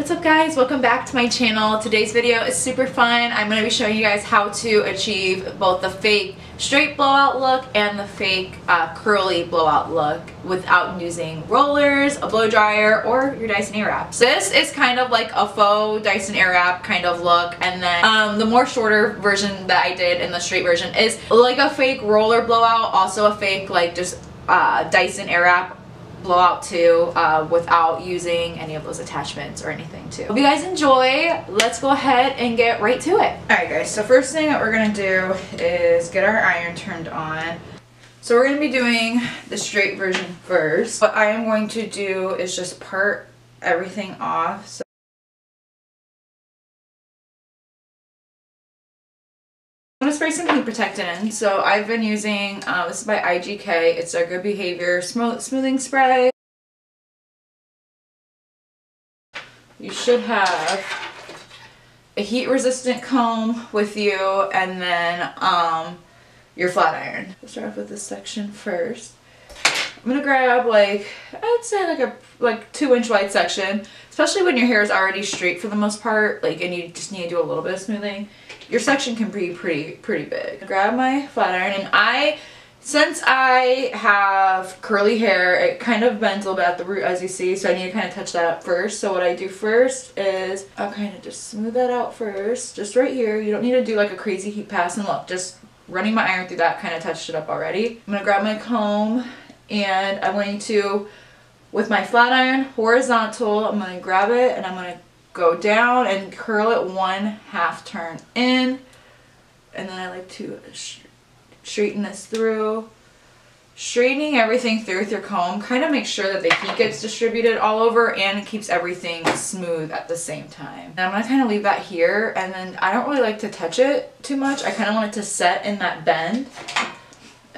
What's up guys, welcome back to my channel. Today's video is super fun. I'm going to be showing you guys how to achieve both the fake straight blowout look and the fake curly blowout look without using rollers, a blow dryer, or your Dyson Airwrap. So this is kind of like a faux Dyson Airwrap kind of look, and then the more shorter version that I did in the straight version is like a fake roller blowout, also a fake like just Dyson Airwrap blowout too, without using any of those attachments or anything too. Hope you guys enjoy. Let's go ahead and get right to it. Alright guys, so first thing that we're gonna do is get our iron turned on. So we're gonna be doing the straight version first. What I am going to do is just part everything off. So I'm gonna spray some heat protectant in. So I've been using, this is by IGK, it's a Good Behavior smoothing spray. You should have a heat resistant comb with you, and then your flat iron. We'll start off with this section first. I'm gonna grab like, I'd say like a 2-inch wide section, especially when your hair is already straight for the most part, like, and you just need to do a little bit of smoothing. Your section can be pretty big. Grab my flat iron, and since I have curly hair, it kind of bends a little bit at the root, as you see, so I need to kind of touch that up first. So what I do first is I'll kind of just smooth that out first, just right here. You don't need to do like a crazy heat pass, and look, just running my iron through that kind of touched it up already. I'm gonna grab my comb, and I'm going to, with my flat iron horizontal, I'm gonna grab it and I'm gonna go down and curl it 1/2 turn in, and then I like to straighten this through. Straightening everything through with your comb kind of makes sure that the heat gets distributed all over and it keeps everything smooth at the same time. And I'm gonna kind of leave that here, and then I don't really like to touch it too much. I kind of want it to set in that bend.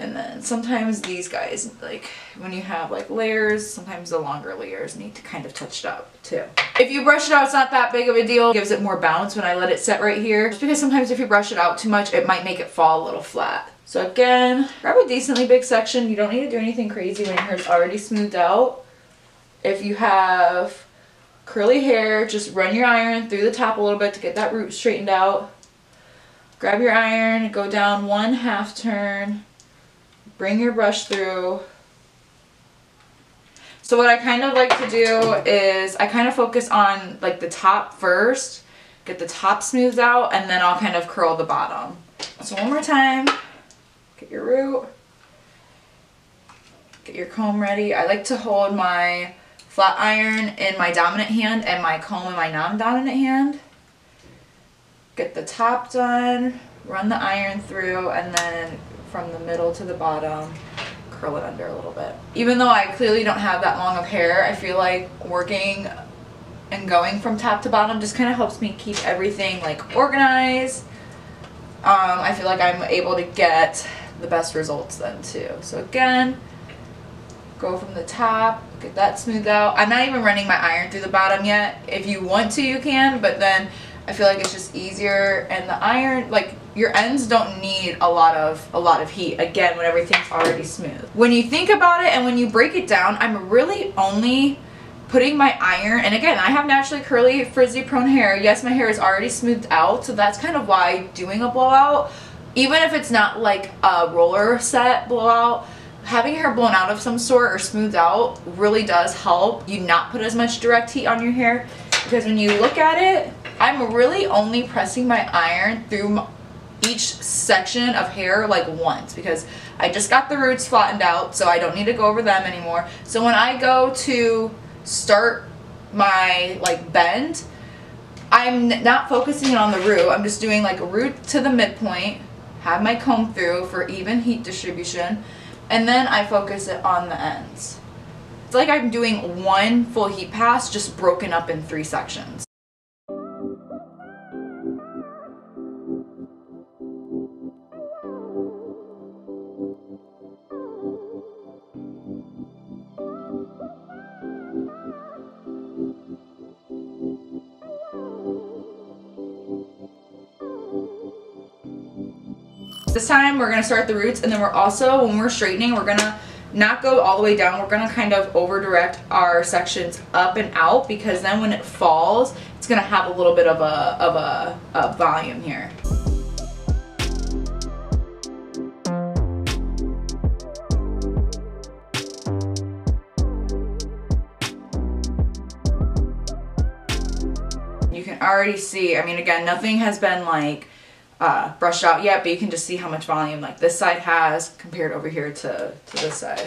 And then sometimes these guys, like when you have like layers, sometimes the longer layers need to kind of touch it up too. If you brush it out, it's not that big of a deal. It gives it more bounce when I let it set right here. Just because sometimes if you brush it out too much, it might make it fall a little flat. So again, grab a decently big section. You don't need to do anything crazy when your hair is already smoothed out. If you have curly hair, just run your iron through the top a little bit to get that root straightened out. Grab your iron, go down 1/2 turn. Bring your brush through. So what I kind of like to do is I kind of focus on like the top first, get the top smoothed out, and then I'll kind of curl the bottom. So one more time, get your root, get your comb ready. I like to hold my flat iron in my dominant hand and my comb in my non-dominant hand. Get the top done, run the iron through, and then from the middle to the bottom, curl it under a little bit. Even though I clearly don't have that long of hair, I feel like working and going from top to bottom just kind of helps me keep everything like organized. I feel like I'm able to get the best results then too. So again, go from the top, get that smoothed out. I'm not even running my iron through the bottom yet. If you want to, you can, but then I feel like it's just easier, and the iron, like, your ends don't need a lot of heat, again, when everything's already smooth. When you think about it and when you break it down, I'm really only putting my iron, and again, I have naturally curly, frizzy prone hair. Yes, my hair is already smoothed out, so that's kind of why doing a blowout, even if it's not like a roller set blowout, having your hair blown out of some sort or smoothed out really does help you not put as much direct heat on your hair, because when you look at it, I'm really only pressing my iron through each section of hair like once, because I just got the roots flattened out, so I don't need to go over them anymore. So when I go to start my like bend, I'm not focusing on the root. I'm just doing like a root to the midpoint, have my comb through for even heat distribution, and then I focus it on the ends. It's like I'm doing one full heat pass just broken up in 3 sections. This time we're going to start the roots, and then we're also, when we're straightening, we're going to not go all the way down. We're gonna kind of over direct our sections up and out, because then when it falls, it's gonna have a little bit of a volume here. You can already see, I mean, again, nothing has been like brushed out yet, but you can just see how much volume like this side has compared over here to this side.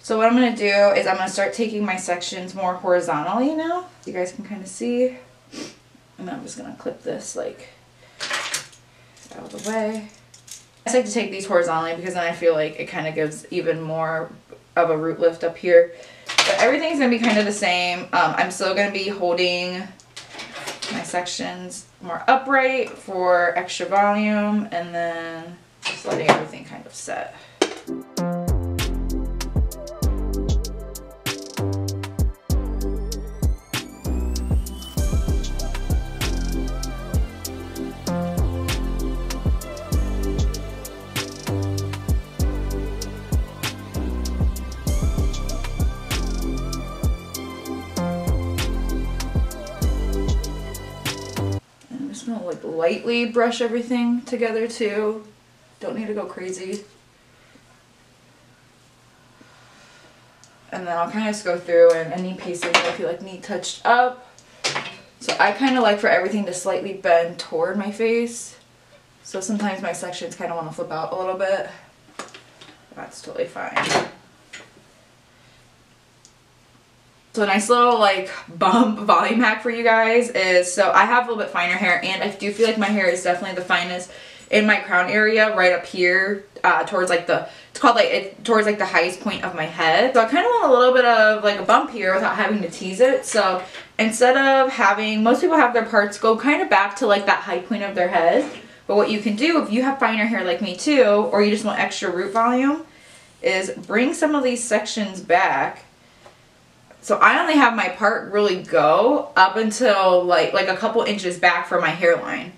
So what I'm going to do is I'm going to start taking my sections more horizontally now. You guys can kind of see. And then I'm just going to clip this like out of the way. I just like to take these horizontally because then I feel like it kind of gives even more of a root lift up here. But everything's going to be kind of the same. I'm still going to be holding my sections more upright for extra volume, and then just letting everything kind of set. Like lightly brush everything together too. Don't need to go crazy. And then I'll kind of just go through and any pieces that I feel like need touched up. So I kind of like for everything to slightly bend toward my face. So sometimes my sections kind of want to flip out a little bit. That's totally fine. So a nice little like bump volume hack for you guys is, so I have a little bit finer hair, and I do feel like my hair is definitely the finest in my crown area right up here towards like the, it's called like it, towards like the highest point of my head. So I kind of want a little bit of like a bump here without having to tease it. So instead of having, most people have their parts go kind of back to like that high point of their head. But what you can do if you have finer hair like me too, or you just want extra root volume, is bring some of these sections back. So I only have my part really go up until like a couple inches back from my hairline.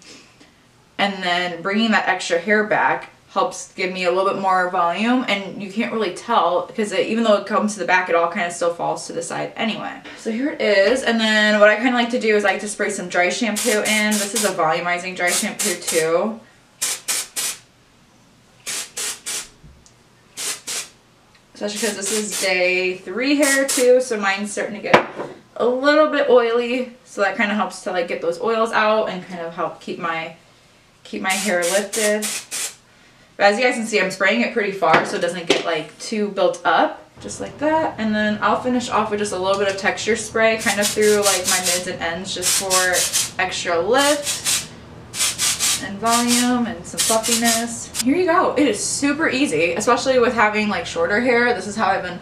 And then bringing that extra hair back helps give me a little bit more volume, and you can't really tell because even though it comes to the back, it all kind of still falls to the side anyway. So here it is. And then what I kind of like to do is I like to spray some dry shampoo in. This is a volumizing dry shampoo too. Especially because this is day 3 hair too, so mine's starting to get a little bit oily. So that kind of helps to like get those oils out and kind of help keep my hair lifted. But as you guys can see, I'm spraying it pretty far so it doesn't get like too built up, just like that. And then I'll finish off with just a little bit of texture spray kind of through like my mids and ends, just for extra lift and volume and some fluffiness. Here you go. It is super easy, especially with having like shorter hair. This is how I've been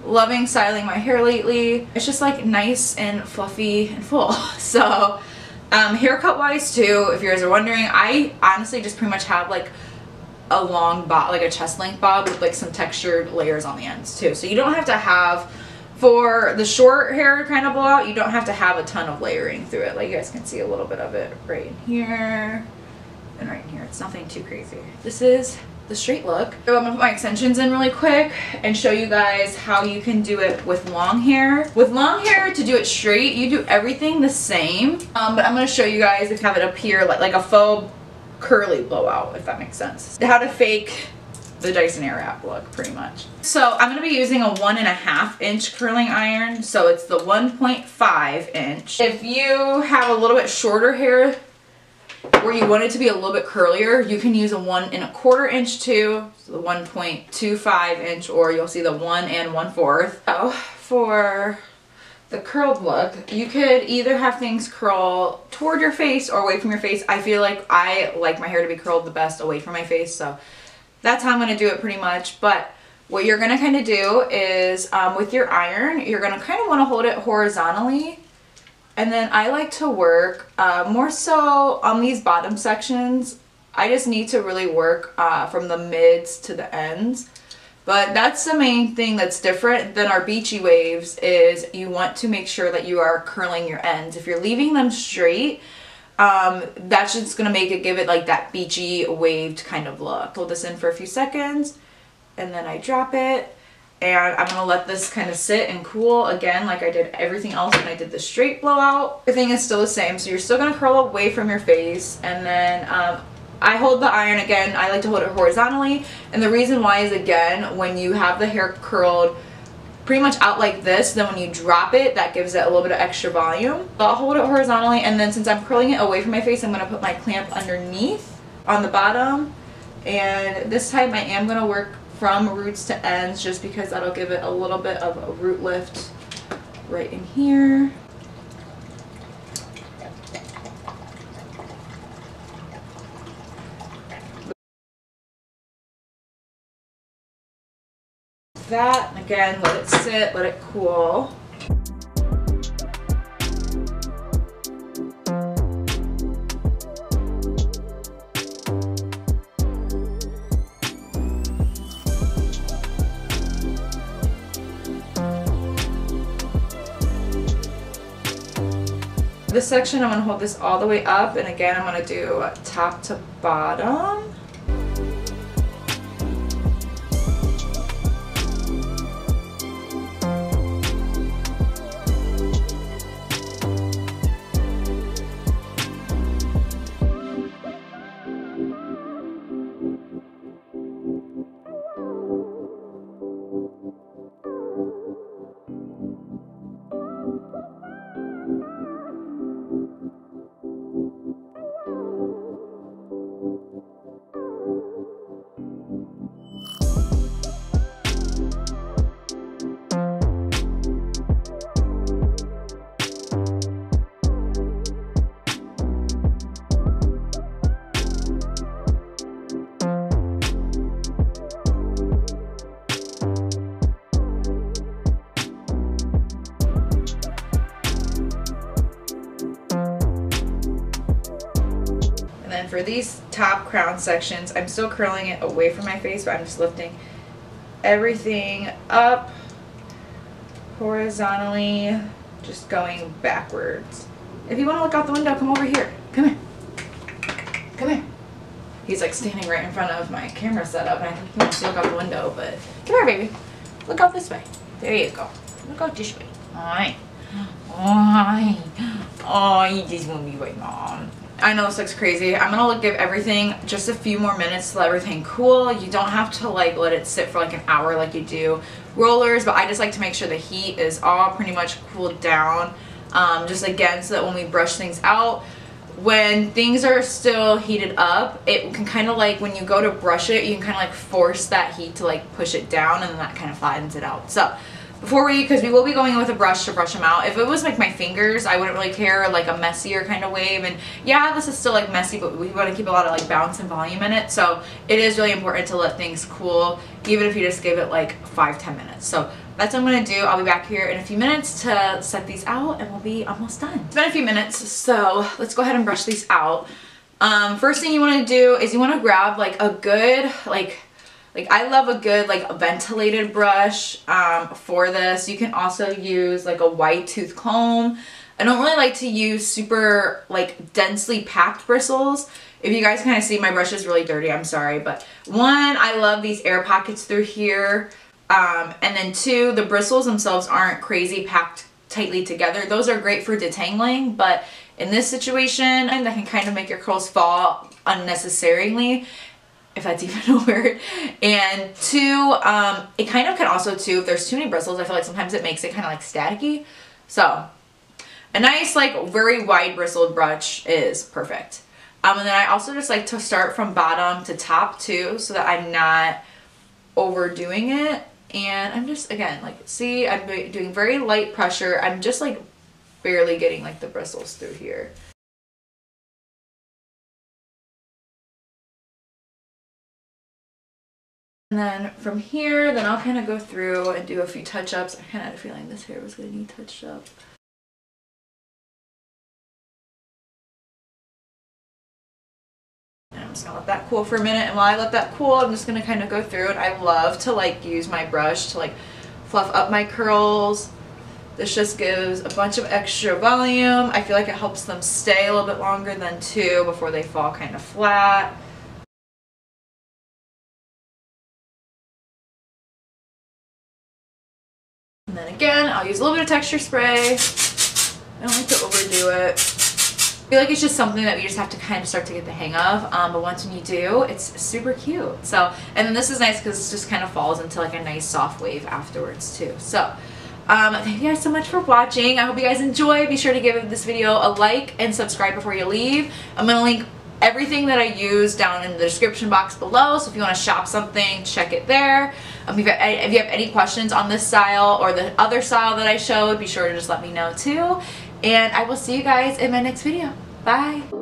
loving styling my hair lately. It's just like nice and fluffy and full. So haircut wise too, if you guys are wondering, I honestly just pretty much have like a long bob, like a chest length bob with like some textured layers on the ends too. So you don't have to have, for the short hair kind of blowout, you don't have to have a ton of layering through it. Like you guys can see a little bit of it right in here and right in here. It's nothing too crazy. This is the straight look. So I'm gonna put my extensions in really quick and show you guys how you can do it with long hair. With long hair, to do it straight, you do everything the same. But I'm gonna show you guys, if you have it up here, like a faux curly blowout, if that makes sense. How to fake the Dyson Airwrap look, pretty much. So I'm gonna be using a 1.5 inch curling iron. So it's the 1.5 inch. If you have a little bit shorter hair, where you want it to be a little bit curlier, you can use a 1.25 inch too, so the 1.25 inch, or you'll see the 1 1/4. So for the curled look, you could either have things curl toward your face or away from your face. I feel like I like my hair to be curled the best away from my face, so that's how I'm going to do it pretty much. But what you're going to kind of do is with your iron, you're going to kind of want to hold it horizontally. And then I like to work more so on these bottom sections I just need to really work from the mids to the ends. But that's the main thing that's different than our beachy waves, is you want to make sure that you are curling your ends. If you're leaving them straight, that's just going to give it like that beachy waved kind of look. Hold this in for a few seconds and then I drop it. And I'm going to let this kind of sit and cool again like I did everything else when I did the straight blowout. Everything is still the same. So you're still going to curl away from your face. And then I hold the iron again. I like to hold it horizontally. And the reason why is, again, when you have the hair curled pretty much out like this, then when you drop it, that gives it a little bit of extra volume. So I'll hold it horizontally. And then since I'm curling it away from my face, I'm going to put my clamp underneath on the bottom. And this time I am going to work from roots to ends just because that'll give it a little bit of a root lift right in here. That, again, let it sit, let it cool. This section, I'm going to hold this all the way up, and again, I'm going to do top to bottom. For these top crown sections, I'm still curling it away from my face, but I'm just lifting everything up horizontally, just going backwards. If you want to look out the window, come over here. Come here. Come here. He's like standing right in front of my camera setup, and I think he wants to look out the window, but come here, baby. Look out this way. There you go. Look out this way. Alright. Alright. Oh, you just want to be with Mom. I know this looks crazy. I'm gonna give everything just a few more minutes to let everything cool. You don't have to like let it sit for like an hour like you do rollers, but I just like to make sure the heat is all pretty much cooled down. Just again, so that when we brush things out, when things are still heated up, it can kind of like, when you go to brush it, you can kind of like force that heat to like push it down, and then that kind of flattens it out. So because we will be going in with a brush to brush them out. If it was like my fingers, I wouldn't really care, like a messier kind of wave. And yeah, this is still like messy, but we want to keep a lot of like bounce and volume in it. So it is really important to let things cool, even if you just give it like 5-10 minutes. So that's what I'm going to do. I'll be back here in a few minutes to set these out, and we'll be almost done. It's been a few minutes, so let's go ahead and brush these out. First thing you want to do is you want to grab like a good, like I love a good like ventilated brush for this. You can also use like a wide tooth comb. I don't really like to use super like densely packed bristles. If you guys kind of see, my brush is really dirty, I'm sorry. But one, I love these air pockets through here. And then two, the bristles themselves aren't crazy packed tightly together. Those are great for detangling, but in this situation, that can kind of make your curls fall unnecessarily, if that's even a word. And two, it kind of can also too, if there's too many bristles, I feel like sometimes it makes it kind of like staticky. So a nice like very wide bristled brush is perfect. And then I also just like to start from bottom to top too, so that I'm not overdoing it. And I'm just, again, like, see, I'm doing very light pressure. I'm just like barely getting like the bristles through here. And then from here, then I'll kind of go through and do a few touch-ups. I kind of had a feeling this hair was going to need touched up. And I'm just gonna let that cool for a minute, and while I let that cool, I'm just gonna kind of go through it. I love to like use my brush to like fluff up my curls. This just gives a bunch of extra volume. I feel like it helps them stay a little bit longer than two before they fall kind of flat. And then again, I'll use a little bit of texture spray. I don't like to overdo it. I feel like it's just something that we just have to kind of start to get the hang of, but once when you do, it's super cute. So, and then this is nice because it just kind of falls into like a nice soft wave afterwards too. So, thank you guys so much for watching. I hope you guys enjoy. Be sure to give this video a like and subscribe before you leave. I'm going to link everything that I use down in the description box below, so if you want to shop something, check it there. If you have any questions on this style or the other style that I showed, be sure to just let me know too. And I will see you guys in my next video. Bye!